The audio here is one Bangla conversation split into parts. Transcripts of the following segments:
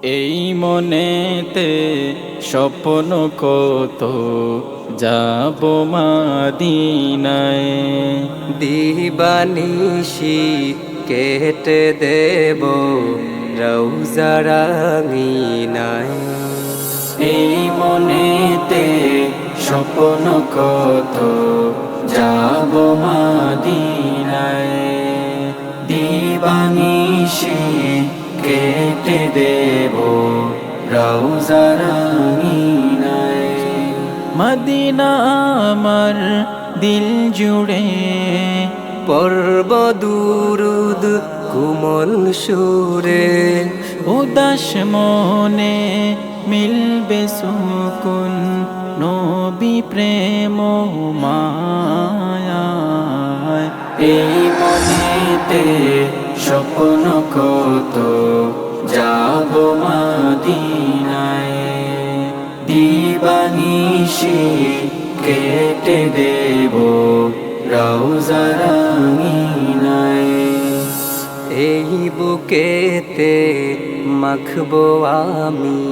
এই মনেতে স্বপ্ন কত যাব মাদিনায়, দিবানিশি কেটে দেব রওজা রাঙিনায়। এই মনেতে স্বপ্ন কত যাব মাদিনায়, দিবানিশি কেটে দেব রওজা রাঙিনায়। মদিনা আমার দিল জুড়ে পর্ব দুরুদ কুমল সুরে, উদাস মনে মিলবে সুকুন নবী প্রেম মায়ায়। এই মনেতে স্বপ্ন কত যাব মাদিনায়, দিবানিশি কেটে দেব রওজা রাঙিনায়। এই বুকেতে মাখবো আমি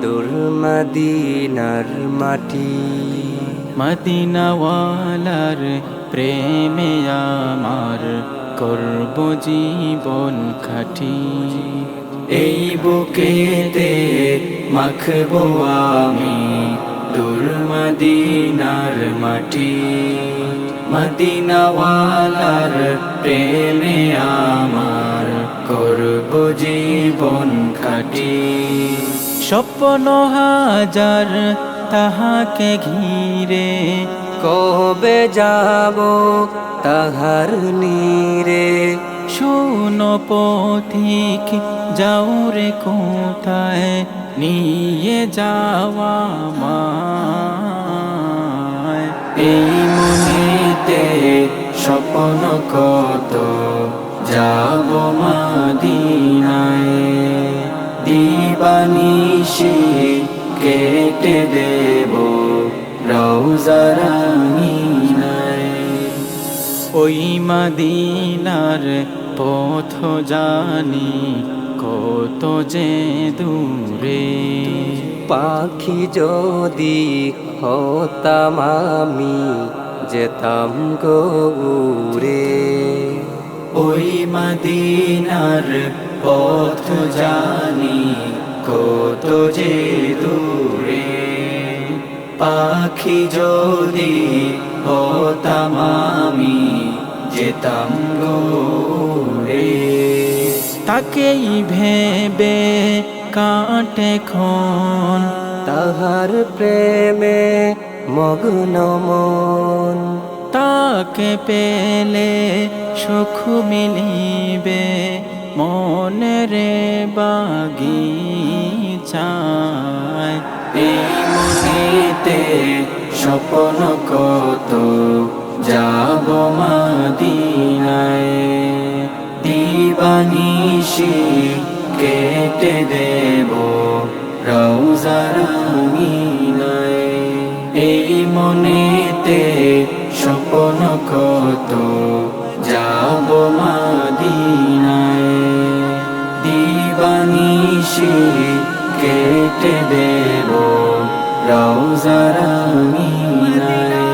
দূর মদিনার মাটি। মদিনাওয়ালার প্রেমে আমার করব জীবন খাটি। এই বুকেতে মাখবো আমি দূর মদিনার মাটি। মদিনাওয়ালার প্রেমে আমার করব জীবন খাটি। স্বপ্ন হাজার তাহাকে ঘিরে, কবে যাব তাহার নীরে। শুনো পথিক যাও রে কোথায় নিয়ে যাওয়া আমায়। এই মনেতে স্বপ্ন কত যাব মাদিনায়, দিবানিশি কেটে দেব রওজা রাঙিনায়। ওই মদিনার পথ জানি কত যে দূরে, পাখি যদি হতাম আমি যেতাম গো উড়ে। ওই মদিনার পথ জানি কত যে দূরে, পাখি যদি হতাম আমি যেতাম গো উড়ে। তাকেই ভেবে কাটে ক্ষণ, তাহার প্রেমে মগ্ন মন। তাকে পেলে সুখ মিলিবে মনেরে বাগিচায়। এই মনেতে স্বপ্ন কত যাব মাদিনায়, দিবানিশি কেটে দেব রওজা রাঙিনায়। এই মনেতে স্বপ্ন কত যাব মাদিনায়, দিবানিশি কেটে দেব রওজা রাঙিনায়।